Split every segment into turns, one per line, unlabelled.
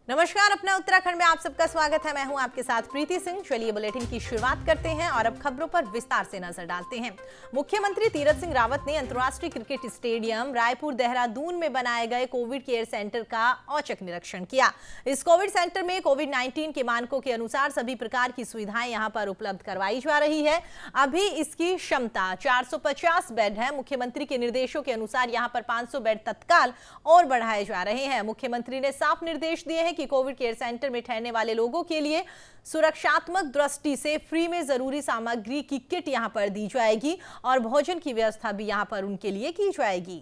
नमस्कार, अपना उत्तराखंड में आप सबका स्वागत है। मैं हूं आपके साथ प्रीति सिंह। चलिए बुलेटिन की शुरुआत करते हैं और अब खबरों पर विस्तार से नजर डालते हैं। मुख्यमंत्री तीरथ सिंह रावत ने अंतर्राष्ट्रीय क्रिकेट स्टेडियम रायपुर देहरादून में बनाए गए कोविड केयर सेंटर का औचक निरीक्षण किया। इस कोविड सेंटर में कोविड-19 के मानकों के अनुसार सभी प्रकार की सुविधाएं यहां पर उपलब्ध करवाई जा रही है। अभी इसकी क्षमता 450 बेड है। मुख्यमंत्री के निर्देशों के अनुसार यहां पर 500 बेड तत्काल और बढ़ाए जा रहे हैं। मुख्यमंत्री ने साफ निर्देश दिए हैं कि कोविड केयर सेंटर में ठहरने वाले लोगों के लिए सुरक्षात्मक दृष्टि से फ्री में जरूरी सामग्री की किट यहां पर दी जाएगी और भोजन की व्यवस्था भी यहां पर उनके लिए की जाएगी।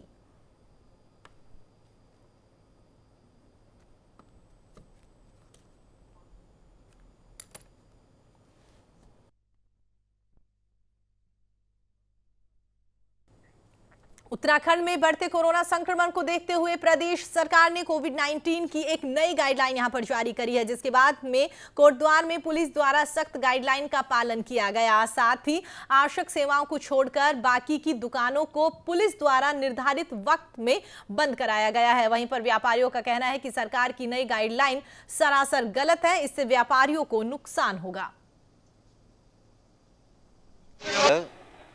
उत्तराखंड में बढ़ते कोरोना संक्रमण को देखते हुए प्रदेश सरकार ने कोविड-19 की एक नई गाइडलाइन यहां पर जारी करी है, जिसके बाद में कोटद्वार में पुलिस द्वारा सख्त गाइडलाइन का पालन किया गया। साथ ही आवश्यक सेवाओं को छोड़कर बाकी की दुकानों को पुलिस द्वारा निर्धारित वक्त में बंद कराया गया है। वहीं पर व्यापारियों का कहना है कि सरकार की नई गाइडलाइन सरासर गलत है, इससे व्यापारियों को नुकसान होगा।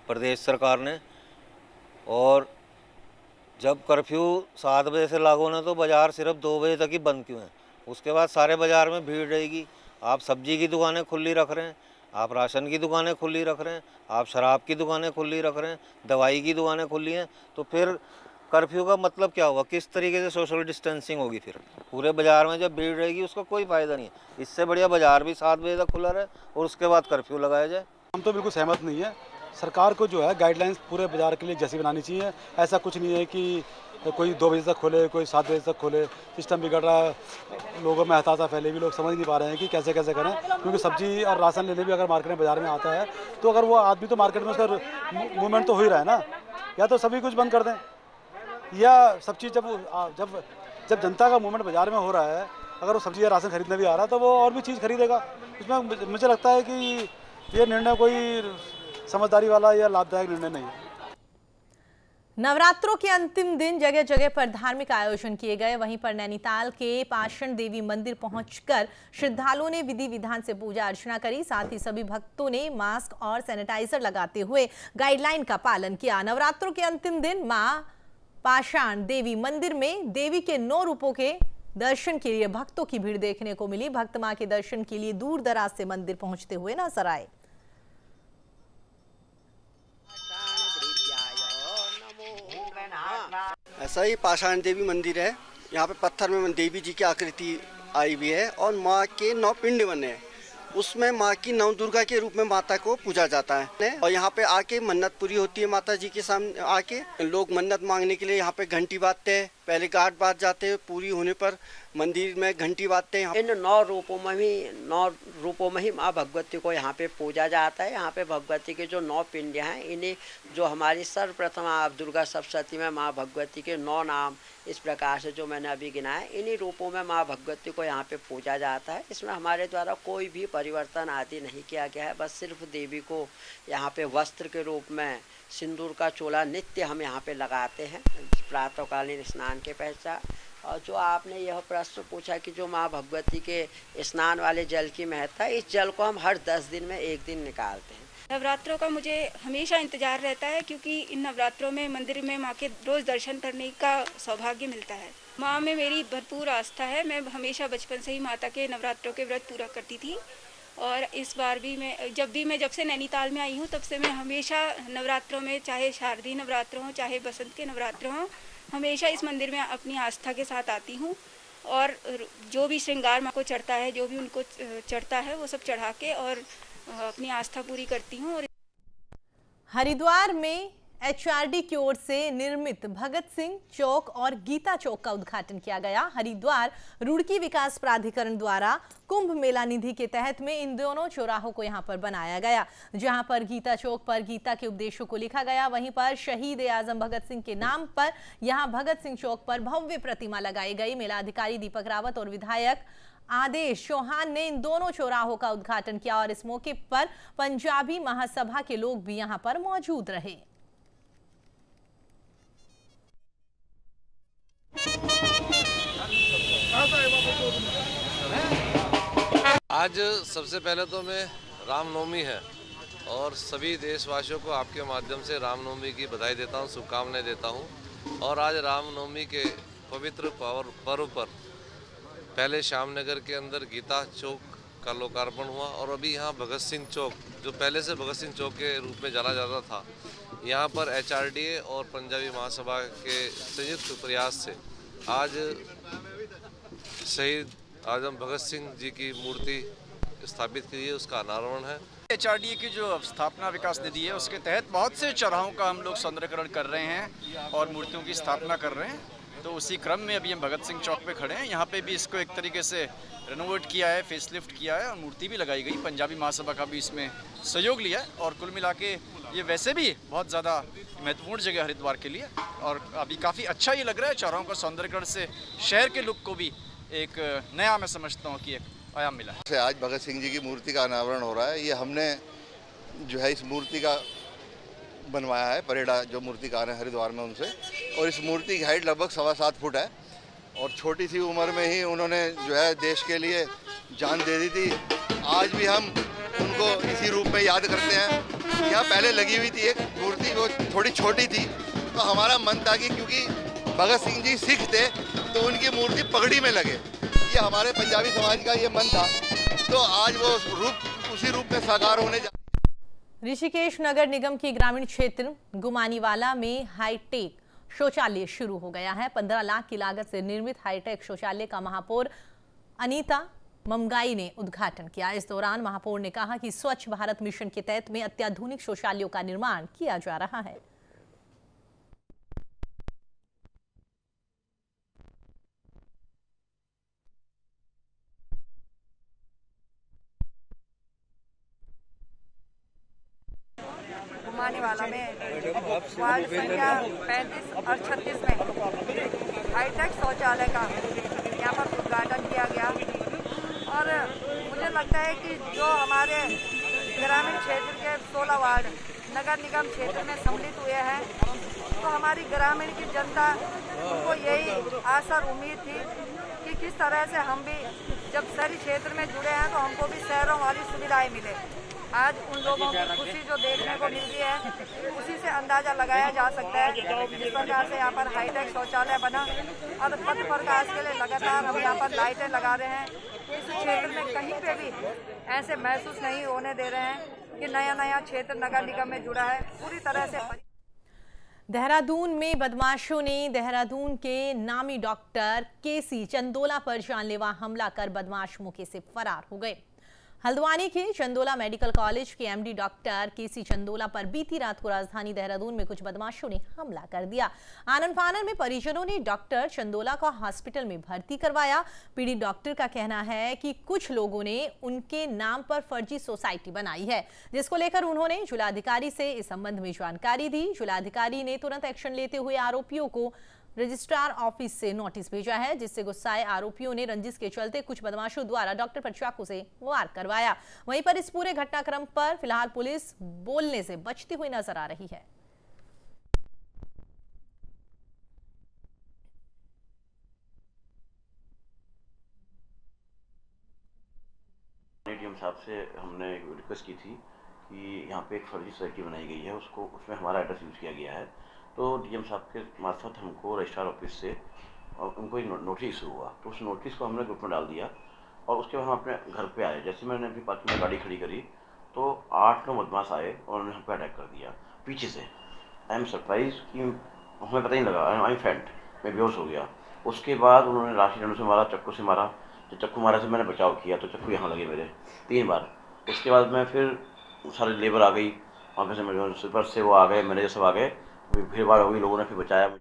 प्रदेश सरकार ने और जब कर्फ्यू 7 बजे से लागू होना तो बाज़ार सिर्फ 2 बजे तक ही बंद क्यों हैं? उसके बाद सारे बाज़ार में भीड़ रहेगी। आप सब्जी की दुकानें खुली रख रहे हैं, आप राशन की दुकानें खुली रख रहे हैं, आप शराब की दुकानें खुली रख रहे हैं, दवाई की दुकानें खुली हैं, तो फिर कर्फ्यू का मतलब क्या हुआ? किस तरीके से सोशल डिस्टेंसिंग होगी? फिर पूरे बाज़ार में जब भीड़ रहेगी उसका कोई फ़ायदा नहीं है। इससे बढ़िया बाज़ार भी 7 बजे तक खुला रहे और उसके बाद कर्फ्यू लगाया जाए।
हम तो बिल्कुल सहमत नहीं है। सरकार को जो है गाइडलाइंस पूरे बाजार के लिए जैसी बनानी चाहिए। ऐसा कुछ नहीं है कि कोई 2 बजे तक खोले, कोई 7 बजे तक खोले। सिस्टम बिगड़ रहा है, लोगों में हताशा फैले भी, लोग समझ नहीं पा रहे हैं कि कैसे कैसे करें। क्योंकि सब्जी और राशन लेने भी अगर मार्केट में बाजार में आता है तो अगर वो आदमी तो मार्केट में उसका मूवमेंट तो हो ही रहा है ना। या तो सभी कुछ बंद कर दें, या सब चीज़ जब जनता का मूवमेंट बाजार में हो रहा है, अगर वो सब्जी या राशन खरीदने भी आ रहा है तो वो और भी चीज़ खरीदेगा। इसमें मुझे लगता है कि ये निर्णय कोई समझदारी वाला या लाभदायक निर्णय नहीं है।
नवरात्रों के अंतिम दिन जगह जगह पर धार्मिक आयोजन किए गए। वहीं पर नैनीताल के पाषाण देवी मंदिर पहुंचकर श्रद्धालुओं ने विधि विधान से पूजा अर्चना करी। साथ ही सभी भक्तों ने मास्क और सैनिटाइजर लगाते हुए गाइडलाइन का पालन किया। नवरात्रों के अंतिम दिन मां पाषाण देवी मंदिर में देवी के 9 रूपों के दर्शन के लिए भक्तों की भीड़ देखने को मिली। भक्त मां के दर्शन के लिए दूर दराज से मंदिर पहुंचते हुए नजर आए।
ऐसा ही पाषाण देवी मंदिर है। यहाँ पे पत्थर में देवी जी की आकृति आई हुई है और माँ के 9 पिंड बने हैं। उसमें माँ की 9 दुर्गा के रूप में माता को पूजा जाता है और यहाँ पे आके मन्नत पूरी होती है। माता जी के सामने आके लोग मन्नत मांगने के लिए यहाँ पे घंटी बाजते हैं। पहले गाट बाज जाते हैं, पूरी होने पर मंदिर में घंटी बाजते हैं।
इन 9 रूपों में ही माँ भगवती को यहाँ पे पूजा जाता है। यहाँ पे भगवती के जो 9 पिंड हैं, इन्हें जो हमारी सर्वप्रथम आप दुर्गा सप्तशती में माँ भगवती के 9 नाम इस प्रकार से जो मैंने अभी गिनाया, इन्हीं रूपों में माँ भगवती को यहाँ पे पूजा जाता है। इसमें हमारे द्वारा कोई भी परिवर्तन आदि नहीं किया गया है। बस सिर्फ देवी को यहाँ पे वस्त्र के रूप में सिंदूर का चोला नित्य हम यहाँ पे लगाते हैं प्रातःकालीन स्नान के पश्चात। और जो आपने यह प्रश्न पूछा कि जो माँ भगवती के स्नान वाले जल की महत्ता, इस जल को हम हर 10 दिन में 1 दिन निकालते हैं।
नवरात्रों का मुझे हमेशा इंतजार रहता है, क्योंकि इन नवरात्रों में मंदिर में माँ के रोज़ दर्शन करने का सौभाग्य मिलता है। माँ में मेरी भरपूर आस्था है। मैं हमेशा बचपन से ही माता के नवरात्रों के व्रत पूरा करती थी और इस बार भी मैं जब से नैनीताल में आई हूँ तब से मैं हमेशा नवरात्रों में, चाहे शारदीय नवरात्र हों चाहे बसंत के नवरात्र हों, हमेशा इस मंदिर में अपनी आस्था के साथ आती हूँ और जो भी श्रृंगार माँ को चढ़ता है, जो भी उनको चढ़ता है, वो सब चढ़ा के और अपनी आस्था पूरी करती हूँ।
हरिद्वार में एचआरडी की ओर से निर्मित भगत सिंह चौक और गीता चौक का उद्घाटन किया गया। हरिद्वार रुड़की विकास प्राधिकरण द्वारा कुंभ मेला निधि के तहत में इन दोनों चौराहों को यहां पर बनाया गया, जहां पर गीता चौक पर गीता के उपदेशों को लिखा गया। वहीं पर शहीद आजम भगत सिंह के नाम पर यहां भगत सिंह चौक पर भव्य प्रतिमा लगाई गई। मेला अधिकारी दीपक रावत और विधायक आदेश चौहान ने इन दोनों चौराहों का उद्घाटन किया और इस मौके पर पंजाबी महासभा के लोग भी यहां पर मौजूद रहे।
आज सबसे पहले तो मैं रामनवमी है और सभी देशवासियों को आपके माध्यम से रामनवमी की बधाई देता हूं, शुभकामनाएं देता हूं। और आज रामनवमी के पवित्र पर्व पर पहले श्यामनगर के अंदर गीता चौक का लोकार्पण हुआ और अभी यहाँ भगत सिंह चौक, जो पहले से भगत सिंह चौक के रूप में जाना जाता था, यहाँ पर HRDA और पंजाबी महासभा के संयुक्त प्रयास से आज शहीद आजम भगत सिंह जी की मूर्ति स्थापित की है, उसका अनावरण है।
HRDA की जो स्थापना विकास निधि है उसके तहत बहुत से चौराहों का हम लोग सौंदर्यकरण कर रहे हैं और मूर्तियों की स्थापना कर रहे हैं। तो उसी क्रम में अभी हम भगत सिंह चौक पे खड़े हैं। यहाँ पे भी इसको एक तरीके से रेनोवेट किया है, फेसलिफ्ट किया है और मूर्ति भी लगाई गई। पंजाबी महासभा का भी इसमें सहयोग लिया है और कुल मिला के ये वैसे भी बहुत ज़्यादा महत्वपूर्ण जगह हरिद्वार के लिए और अभी काफ़ी अच्छा ये लग रहा है। चौराहों का सौंदर्यकरण से शहर के लुक को भी एक नया, मैं समझता हूँ कि एक आयाम मिला है।
आज भगत सिंह जी की मूर्ति का अनावरण हो रहा है। ये हमने जो है इस मूर्ति का बनवाया है, परेड़ा जो मूर्तिकार हैं हरिद्वार में उनसे, और इस मूर्ति की हाइट लगभग 7.25 फुट है और छोटी सी उम्र में ही उन्होंने जो है देश के लिए जान दे दी थी। आज भी हम उनको इसी रूप में याद करते हैं। यहाँ पहले लगी हुई थी एक मूर्ति, वो थोड़ी छोटी थी, तो हमारा मन था कि क्योंकि भगत सिंह जी सिख थे तो उनकी मूर्ति पगड़ी में लगे, ये हमारे पंजाबी समाज का ये मन था। तो आज वो रूप उसी रूप में साकार होने जा।
ऋषिकेश नगर निगम की ग्रामीण क्षेत्र गुमानीवाला में हाईटेक शौचालय शुरू हो गया है। 15 लाख की लागत से निर्मित हाईटेक शौचालय का महापौर अनीता ममगाई ने उद्घाटन किया। इस दौरान महापौर ने कहा कि स्वच्छ भारत मिशन के तहत में अत्याधुनिक शौचालयों का निर्माण किया जा रहा है।
गुमानीवाला में वार्ड संख्या 35 और 36 में हाईटेक शौचालय का यहाँ पर उद्घाटन किया गया और मुझे लगता है कि जो हमारे ग्रामीण क्षेत्र के 16 वार्ड नगर निगम क्षेत्र में सम्मिलित हुए हैं, तो हमारी ग्रामीण की जनता को यही आशा और उम्मीद थी कि किस तरह से हम भी जब शहरी क्षेत्र में जुड़े हैं तो हमको भी शहरों वाली सुविधाएं मिले। आज उन लोगों की खुशी जो देखने को मिल रही है, उसी से अंदाजा लगाया जा सकता है जिस प्रकार से यहाँ पर हाईटेक शौचालय बना और पथ प्रकाश के लिए लगातार हम यहाँ पर लाइटें लगा रहे हैं। इस क्षेत्र में कहीं पे भी ऐसे महसूस नहीं होने दे रहे हैं कि नया नया क्षेत्र नगर निगम में जुड़ा है। पूरी तरह से
देहरादून में बदमाशों ने देहरादून के नामी डॉक्टर केसी चंदोला पर जानलेवा हमला कर बदमाश मौके से फरार हो गए। हल्द्वानी के चंदोला मेडिकल कॉलेज के MD डॉक्टर केसी चंदोला पर बीती रात को राजधानी देहरादून में कुछ बदमाशों ने हमला कर दिया। आनन फानन में परिजनों ने डॉक्टर चंदोला को हॉस्पिटल में भर्ती करवाया। पीड़ित डॉक्टर का कहना है कि कुछ लोगों ने उनके नाम पर फर्जी सोसाइटी बनाई है, जिसको लेकर उन्होंने जिलाधिकारी से इस संबंध में जानकारी दी। जिलाधिकारी ने तुरंत एक्शन लेते हुए आरोपियों को रजिस्ट्रार ऑफिस से नोटिस भेजा है, जिससे गुस्साए आरोपियों ने रंजिश के चलते कुछ बदमाशों द्वारा डॉक्टर पर चाकू से वार करवाया। वहीं पर इस पूरे घटनाक्रम पर फिलहाल पुलिस बोलने से बचती हुई नजर आ रही है।
डीएम साहब से हमने रिक्वेस्ट की थी कि यहाँ पे एक फर्जी सोसाइटी बनाई गई है, उसमें हमारा एड्रेस यूज़ किया गया है। तो डीएम साहब के मार्फत हमको रजिस्ट्रार ऑफिस से उनको एक नोटिस इशू हुआ, तो उस नोटिस को हमने ग्रुप में डाल दिया और उसके बाद हम अपने घर पे आए। जैसे मैंने अपनी पार्किंग में गाड़ी खड़ी करी तो 8-9 बदमाश आए और उन्होंने हम पे अटैक कर दिया पीछे से। आई एम सरप्राइज कि हमें पता ही लगा, आई एम फेंट, मैं बेहोश हो गया। उसके बाद उन्होंने लाठी डंडों से मारा, चक्कू से मारा। जो चक्कू मारा से मैंने बचाव किया तो चक्कू यहाँ लगे मेरे 3 बार। उसके बाद मैं फिर सारे लेबर आ गई वहाँ पे से, सुपर से वो आ गए, मैनेजर सब आ गए, भीड़ भाड़ हो गई, लोगों ने फिर बचाया।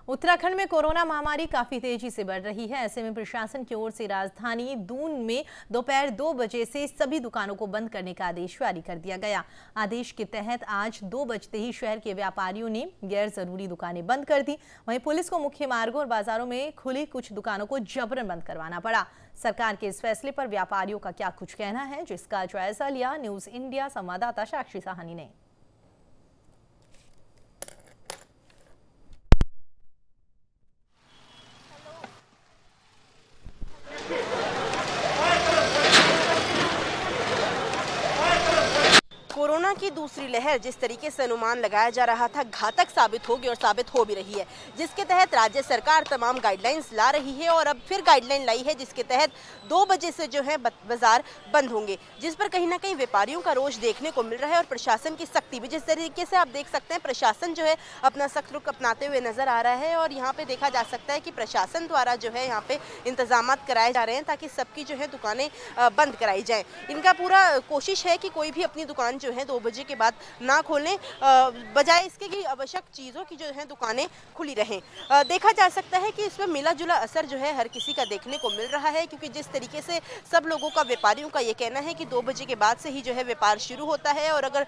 उत्तराखंड में कोरोना महामारी काफी तेजी से बढ़ रही है। ऐसे में प्रशासन की ओर से राजधानी दून में दोपहर 2 बजे से सभी दुकानों को बंद करने का आदेश जारी कर दिया गया। आदेश के तहत आज 2 बजते ही शहर के व्यापारियों ने गैर जरूरी दुकानें बंद कर दी। वहीं पुलिस को मुख्य मार्गों और बाजारों में खुली कुछ दुकानों को जबरन बंद करवाना पड़ा। सरकार के इस फैसले पर व्यापारियों का क्या कुछ कहना है, जिसका जायजा लिया न्यूज इंडिया संवाददाता साक्षी साहनी ने।
कोरोना की दूसरी लहर जिस तरीके से अनुमान लगाया जा रहा था घातक साबित होगी और साबित हो भी रही है, जिसके तहत राज्य सरकार तमाम गाइडलाइंस ला रही है और अब फिर गाइडलाइन लाई है जिसके तहत 2 बजे से जो है बाजार बंद होंगे, जिस पर कहीं ना कहीं व्यापारियों का रोष देखने को मिल रहा है और प्रशासन की सख्ती भी। जिस तरीके से आप देख सकते हैं प्रशासन जो है अपना सख्त रुख अपनाते हुए नजर आ रहा है और यहाँ पे देखा जा सकता है कि प्रशासन द्वारा जो है यहाँ पे इंतजाम कराए जा रहे हैं ताकि सबकी जो है दुकानें बंद कराई जाए। इनका पूरा कोशिश है कि कोई भी अपनी दुकान जो है 2 बजे के बाद ना खोलें, बजाय इसके कि आवश्यक चीज़ों की जो है दुकानें खुली रहें। देखा जा सकता है कि इसमें मिला जुला असर जो है हर किसी का देखने को मिल रहा है, क्योंकि जिस तरीके से सब लोगों का, व्यापारियों का ये कहना है कि 2 बजे के बाद से ही जो है व्यापार शुरू होता है और अगर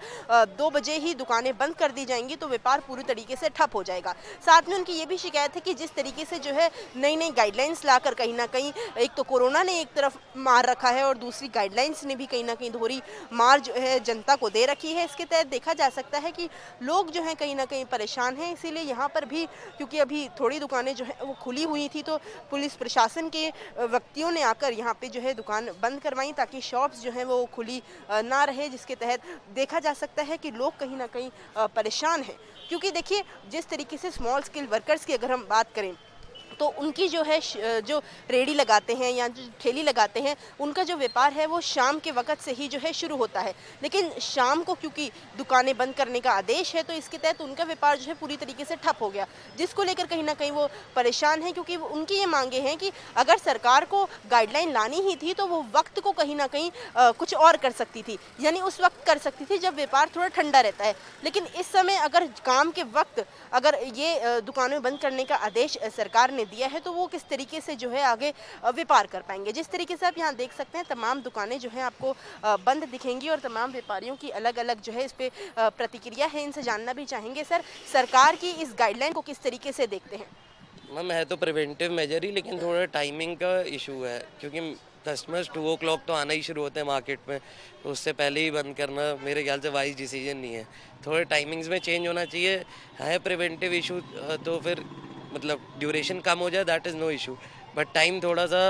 2 बजे ही दुकानें बंद कर दी जाएंगी तो व्यापार पूरी तरीके से ठप हो जाएगा। साथ में उनकी ये भी शिकायत है कि जिस तरीके से जो है नई नई गाइडलाइंस लाकर कहीं ना कहीं एक तो कोरोना ने एक तरफ मार रखा है और दूसरी गाइडलाइंस ने भी कहीं ना कहीं दोहरी मार जो है जनता को दे रखी है। इसके तहत देखा जा सकता है कि लोग जो हैं कहीं ना कहीं परेशान हैं। इसीलिए यहाँ पर भी, क्योंकि अभी थोड़ी दुकानें जो है वो खुली हुई थी, तो पुलिस प्रशासन के व्यक्तियों ने आकर यहाँ पे जो है दुकान बंद करवाई ताकि शॉप्स जो हैं वो खुली ना रहे, जिसके तहत देखा जा सकता है कि लोग कहीं ना कहीं परेशान हैं। क्योंकि देखिए जिस तरीके से स्मॉल स्केल वर्कर्स की अगर हम बात करें तो उनकी जो है जो रेडी लगाते हैं या जो ठेली लगाते हैं उनका जो व्यापार है वो शाम के वक्त से ही जो है शुरू होता है, लेकिन शाम को क्योंकि दुकानें बंद करने का आदेश है तो इसके तहत उनका व्यापार जो है पूरी तरीके से ठप हो गया, जिसको लेकर कहीं ना कहीं वो परेशान हैं। क्योंकि उनकी ये मांगे हैं कि अगर सरकार को गाइडलाइन लानी ही थी तो वो वक्त को कहीं ना कहीं कुछ और कर सकती थी, यानी उस वक्त कर सकती थी जब व्यापार थोड़ा ठंडा रहता है। लेकिन इस समय अगर काम के वक्त अगर ये दुकानें बंद करने का आदेश सरकार ने दिया है तो वो किस तरीके से जो है आगे व्यापार कर पाएंगे। जिस तरीके से आप यहाँ देख सकते हैं तमाम दुकानें जो हैं आपको बंद दिखेंगी और तमाम व्यापारियों की अलग अलग जो है इस पे प्रतिक्रिया है। इनसे जानना भी चाहेंगे सर, सरकार की इस गाइडलाइन को किस तरीके से देखते हैं?
मैम है तो प्रिवेंटिव मेजर ही, लेकिन थोड़ा टाइमिंग का इशू है क्योंकि कस्टमर्स 2 o'clock तो आना ही शुरू होते हैं मार्केट में, तो उससे पहले ही बंद करना मेरे ख्याल से वाइज डिसीजन नहीं है। थोड़े टाइमिंग्स में चेंज होना चाहिए। है प्रिवेंटिव इशू तो फिर मतलब ड्यूरेशन कम हो जाए, that is no issue, but time थोड़ा सा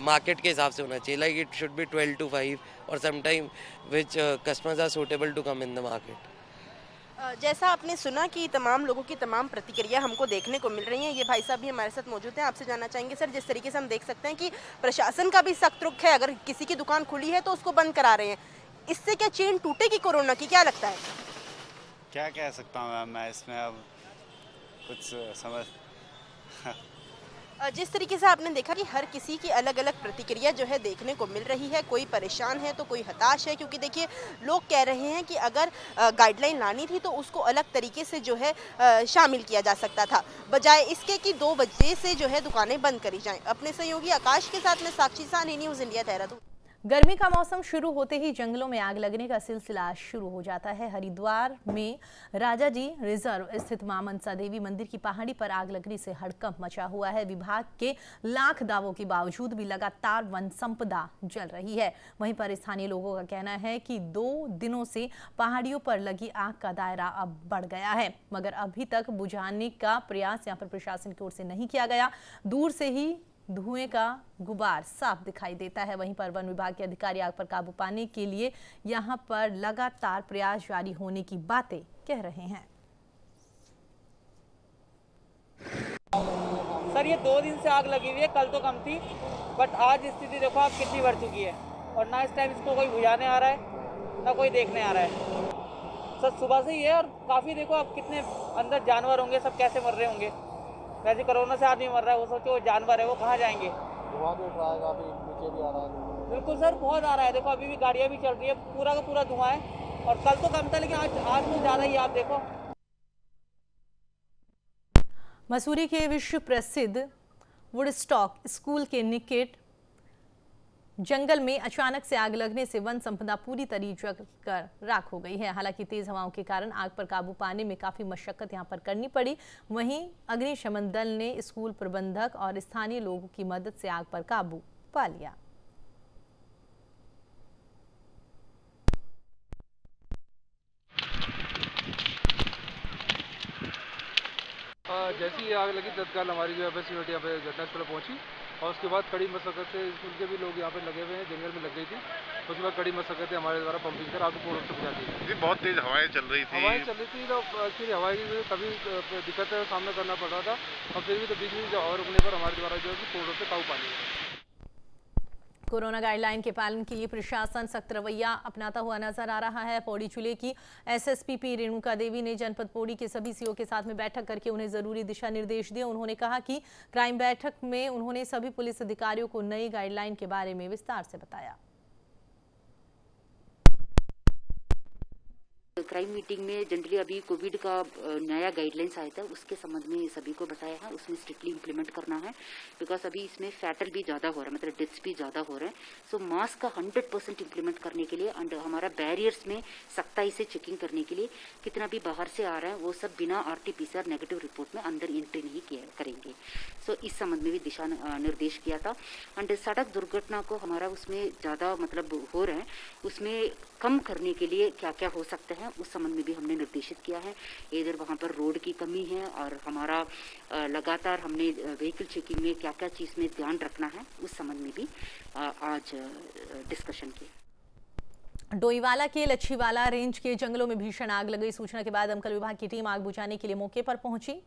मार्केट के हिसाब से होना चाहिए। Like it should be 12 to 5 और some time which customers are suitable to come in the market.
जैसा आपने सुना कि तमाम लोगों की तमाम प्रतिक्रिया हमको देखने को मिल रही हैं। ये भाई साहब भी हमारे साथ मौजूद हैं, आपसे जानना चाहेंगे सर, जिस तरीके से हम देख सकते हैं कि प्रशासन का भी सख्त रुख है, अगर किसी की दुकान खुली है तो उसको बंद करा रहे हैं, इससे क्या चेन टूटेगी कोरोना की, क्या लगता है?
क्या कह सकता हूँ मैं इसमें, अब कुछ समझ
जिस तरीके से आपने देखा कि हर किसी की अलग अलग प्रतिक्रिया जो है देखने को मिल रही है, कोई परेशान है तो कोई हताश है, क्योंकि देखिए लोग कह रहे हैं कि अगर गाइडलाइन लानी थी तो उसको अलग तरीके से जो है शामिल किया जा सकता था, बजाय इसके कि 2 बजे से जो है दुकानें बंद करी जाएं। अपने सहयोगी आकाश के साथ में साक्षी सानी, न्यूज़ इंडिया, देहरादून।
गर्मी का मौसम शुरू होते ही जंगलों में आग लगने का सिलसिला शुरू हो जाता है। हरिद्वार में राजाजी रिजर्व स्थित मां मनसा देवी मंदिर की पहाड़ी पर आग लगने से हड़कंप मचा हुआ है। विभाग के लाख दावों के बावजूद भी लगातार वन संपदा जल रही है। वहीं पर स्थानीय लोगों का कहना है कि 2 दिनों से पहाड़ियों पर लगी आग का दायरा अब बढ़ गया है, मगर अभी तक बुझाने का प्रयास यहाँ पर प्रशासन की ओर से नहीं किया गया। दूर से ही धुएं का गुबार साफ दिखाई देता है। वहीं पर वन विभाग के अधिकारी आग पर काबू पाने के लिए यहां पर लगातार प्रयास जारी होने की बातें कह रहे हैं।
सर ये 2 दिन से आग लगी हुई है, कल तो कम थी, बट आज स्थिति देखो आप कितनी बढ़ चुकी है और ना इस टाइम इसको कोई बुझाने आ रहा है ना कोई देखने आ रहा है। सर सुबह से ही है और काफ़ी देखो आप कितने अंदर जानवर होंगे, सब कैसे मर रहे होंगे। वैसे कोरोना से आदमी मर रहा है, वो सोचो वो जानवर है वो कहाँ जाएंगे। धुआं भी उठ रहा है, काफी नीचे भी आ रहा है। बिल्कुल सर बहुत आ रहा है, देखो अभी भी गाड़ियाँ भी चल रही है, पूरा का पूरा धुआं है और कल तो कम था लेकिन आज तो ज़्यादा ही आप देखो।
मसूरी के विश्व प्रसिद्ध वुडस्टॉक स्कूल के निकट जंगल में अचानक से आग लगने से वन संपदा पूरी तरीके कर राख हो गई है। हालांकि तेज हवाओं के कारण आग पर काबू पाने में काफी मशक्कत यहां पर करनी पड़ी। वहीं अग्निशमन दल ने स्कूल प्रबंधक और स्थानीय लोगों की मदद से आग पर काबू पा लिया।
जैसी आग लगी तत्काल हमारी जो है बस यूनिट यहाँ पे घटनास्थल पहुंची और उसके बाद कड़ी मशक्कत से स्कूल के भी लोग यहाँ पे लगे हुए हैं, जंगल में लग गई थी, उसके बाद कड़ी मशक्कत से हमारे द्वारा पंपिंग कर आग पूर्ण रूप से बुझा दी गई।
बहुत तेज़ हवाएं चल रही थी।
हवाएं चल रही थी तो एक्चुअली हवाई की कभी दिक्कत का सामना करना पड़ रहा था, और फिर भी तो बीच में हवा रुकने पर हमारे द्वारा जो है पूर्ण रूप से काबू पा लिया।
कोरोना गाइडलाइन के पालन के लिए प्रशासन सख्त रवैया अपनाता हुआ नजर आ रहा है। पौड़ी जिले की एसएसपी पी रेणुका देवी ने जनपद पौड़ी के सभी सीओ के साथ में बैठक करके उन्हें जरूरी दिशा निर्देश दिए। उन्होंने कहा कि क्राइम बैठक में उन्होंने सभी पुलिस अधिकारियों को नई गाइडलाइन के बारे में विस्तार से बताया।
क्राइम मीटिंग में जनरली अभी कोविड का नया गाइडलाइंस आया था, उसके संबंध में सभी को बताया है, उसमें स्ट्रिक्टली इंप्लीमेंट करना है, बिकॉज अभी इसमें फैटल भी ज़्यादा हो रहा है, मतलब डेथ्स भी ज़्यादा हो रहे हैं। सो मास्क का 100% इंप्लीमेंट करने के लिए एंड हमारा बैरियर्स में सख्ताई से चेकिंग करने के लिए कितना भी बाहर से आ रहा है वो सब बिना RT-PCR नेगेटिव रिपोर्ट में अंदर एंट्री नहीं करेंगे। सो इस संबंध में भी दिशा निर्देश किया था। एंड सड़क दुर्घटना को हमारा उसमें ज़्यादा मतलब हो रहे हैं, उसमें कम करने के लिए क्या क्या हो सकता है उस संबंध में भी हमने निर्देशित किया है। इधर वहाँ पर रोड की कमी है और हमारा लगातार हमने व्हीकल चेकिंग में क्या क्या चीज़ में ध्यान रखना है उस संबंध में भी आज डिस्कशन किया।
डोईवाला के लच्छीवाला रेंज के जंगलों में भीषण आग लगी। सूचना के बाद दमकल विभाग की टीम आग बुझाने के लिए मौके पर पहुंची।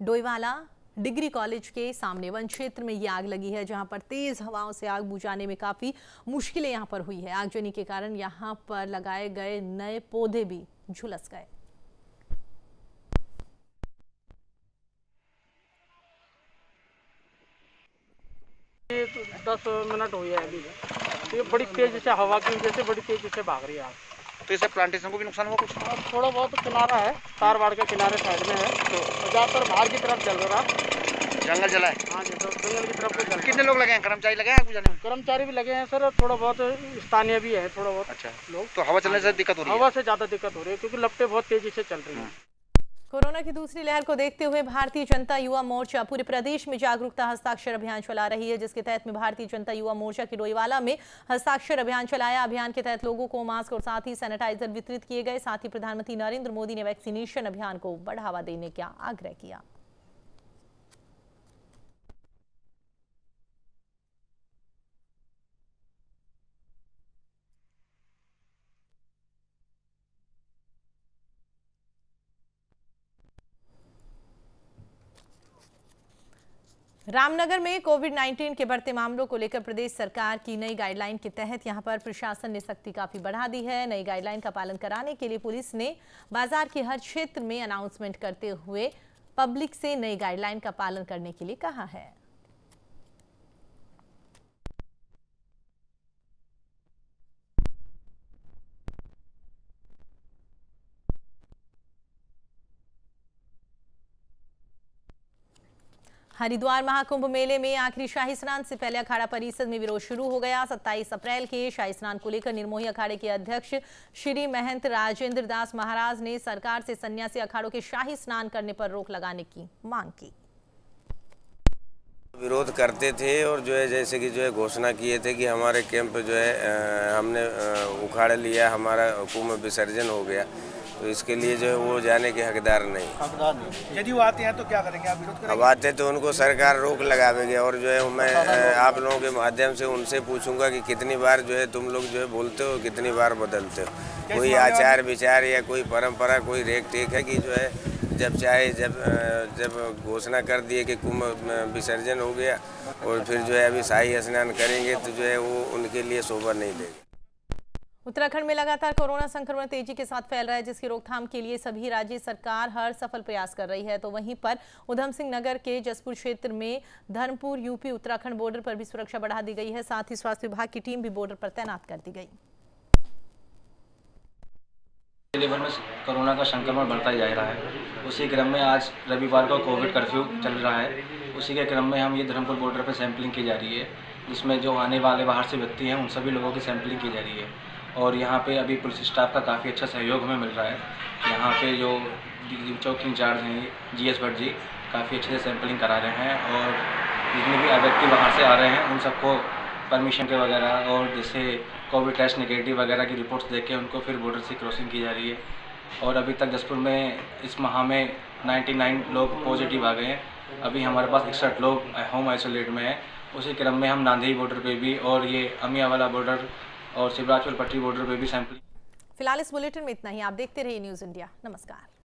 डोईवाला डिग्री कॉलेज के सामने वन क्षेत्र में ये आग लगी है, जहां पर तेज हवाओं से आग बुझाने में काफी मुश्किलें यहां पर हुई है। आगजनी के कारण यहां पर लगाए गए नए पौधे भी झुलस गए।
ये 10 मिनट हुई है अभी, ये बड़ी तेज से हवा की वजह से बड़ी तेजी से भाग रही है आग।
तो इससे प्लांटेशन को भी नुकसान हुआ कुछ?
थोड़ा बहुत किनारा है, तारवाड़ के किनारे साइड में है, तो ज़्यादातर बाहर की तरफ जल रहा।
जंगल जला है?
हाँ जी, तो जंगल की तरफ को जल।
कितने लोग लगे हैं? कर्मचारी लगे हैं आग बुझाने में?
कर्मचारी भी लगे हैं सर, थोड़ा बहुत स्थानीय भी है, थोड़ा बहुत।
अच्छा
लोग
तो हवा चलने से दिक्कत हो रही है?
हवा से ज़्यादा दिक्कत हो रही है क्योंकि लपटें बहुत तेजी से चल रही हैं।
कोरोना की दूसरी लहर को देखते हुए भारतीय जनता युवा मोर्चा पूरे प्रदेश में जागरूकता हस्ताक्षर अभियान चला रही है, जिसके तहत में भारतीय जनता युवा मोर्चा की डोईवाला में हस्ताक्षर अभियान चलाया। अभियान के तहत लोगों को मास्क और साथ ही सैनिटाइजर वितरित किए गए। साथ ही प्रधानमंत्री नरेंद्र मोदी ने वैक्सीनेशन अभियान को बढ़ावा देने का आग्रह किया। रामनगर में कोविड-19 के बढ़ते मामलों को लेकर प्रदेश सरकार की नई गाइडलाइन के तहत यहां पर प्रशासन ने सख्ती काफी बढ़ा दी है। नई गाइडलाइन का पालन कराने के लिए पुलिस ने बाजार के हर क्षेत्र में अनाउंसमेंट करते हुए पब्लिक से नई गाइडलाइन का पालन करने के लिए कहा है। हरिद्वार महाकुंभ मेले में आखिरी शाही स्नान से पहले अखाड़ा परिषद में विरोध शुरू हो गया। 27 अप्रैल के शाही स्नान को लेकर निर्मोही अखाड़े के अध्यक्ष श्री महंत राजेंद्र दास महाराज ने सरकार से सन्यासी अखाड़ों के शाही स्नान करने पर रोक लगाने की मांग की।
विरोध करते थे और जो है जैसे कि जो है घोषणा किए थे कि हमारे कैंप जो है हमने उखाड़ लिया, हमारा कुंभ विसर्जन हो गया, तो इसके लिए जो है वो जाने के हकदार नहीं।
यदि वो आते हैं तो क्या करेंगे आप? विरोध करेंगे?
अब आते तो उनको सरकार रोक लगावेगी और जो है मैं आप लोगों के माध्यम से उनसे पूछूंगा कि कितनी बार जो है तुम लोग जो है बोलते हो, कितनी बार बदलते हो। कोई आचार विचार या कोई परंपरा, कोई रेख टेक है कि जो है जब चाहे जब घोषणा कर दिए कि कुंभ विसर्जन हो गया और फिर जो है अभी शाही स्नान करेंगे तो जो है वो उनके लिए शोभा नहीं देगी।
उत्तराखंड में लगातार कोरोना संक्रमण तेजी के साथ फैल रहा है, जिसकी रोकथाम के लिए सभी राज्य सरकार हर सफल प्रयास कर रही है। तो वहीं पर उधम सिंह नगर के जसपुर क्षेत्र में धर्मपुर यूपी उत्तराखंड बॉर्डर पर भी सुरक्षा बढ़ा दी गई है। साथ ही स्वास्थ्य विभाग की टीम भी बॉर्डर पर तैनात कर दी गई।
जिले भर में कोरोना का संक्रमण बढ़ता ही जा रहा है। उसी क्रम में आज रविवार को कोविड कर्फ्यू चल रहा है। उसी के क्रम में हम ये धर्मपुर बॉर्डर पर सैंपलिंग की जा रही है, जिसमें जो आने वाले बाहर से व्यक्ति हैं उन सभी लोगों की सैंपलिंग की जा रही है। और यहाँ पे अभी पुलिस स्टाफ का काफ़ी अच्छा सहयोग हमें मिल रहा है। यहाँ पे जो चौकी इंचार्ज हैं GS भट्ट जी काफ़ी अच्छे से सैंपलिंग करा रहे हैं और जितने भी व्यक्ति बाहर से आ रहे हैं उन सबको परमिशन के वगैरह और जैसे कोविड टेस्ट नेगेटिव वगैरह की रिपोर्ट्स देके उनको फिर बॉर्डर से क्रॉसिंग की जा रही है। और अभी तक जसपुर में इस माह में 99 लोग पॉजिटिव आ गए हैं। अभी हमारे पास 61 लोग होम आइसोलेट में हैं उसी क्रम में हम नांदेड़ी बॉर्डर पे भी और ये अमियावाला बॉर्डर और शिवराजपुर पट्टी बॉर्डर पे भी सैंपलिंग।
फिलहाल इस बुलेटिन में इतना ही। आप देखते रहिए न्यूज़ इंडिया। नमस्कार।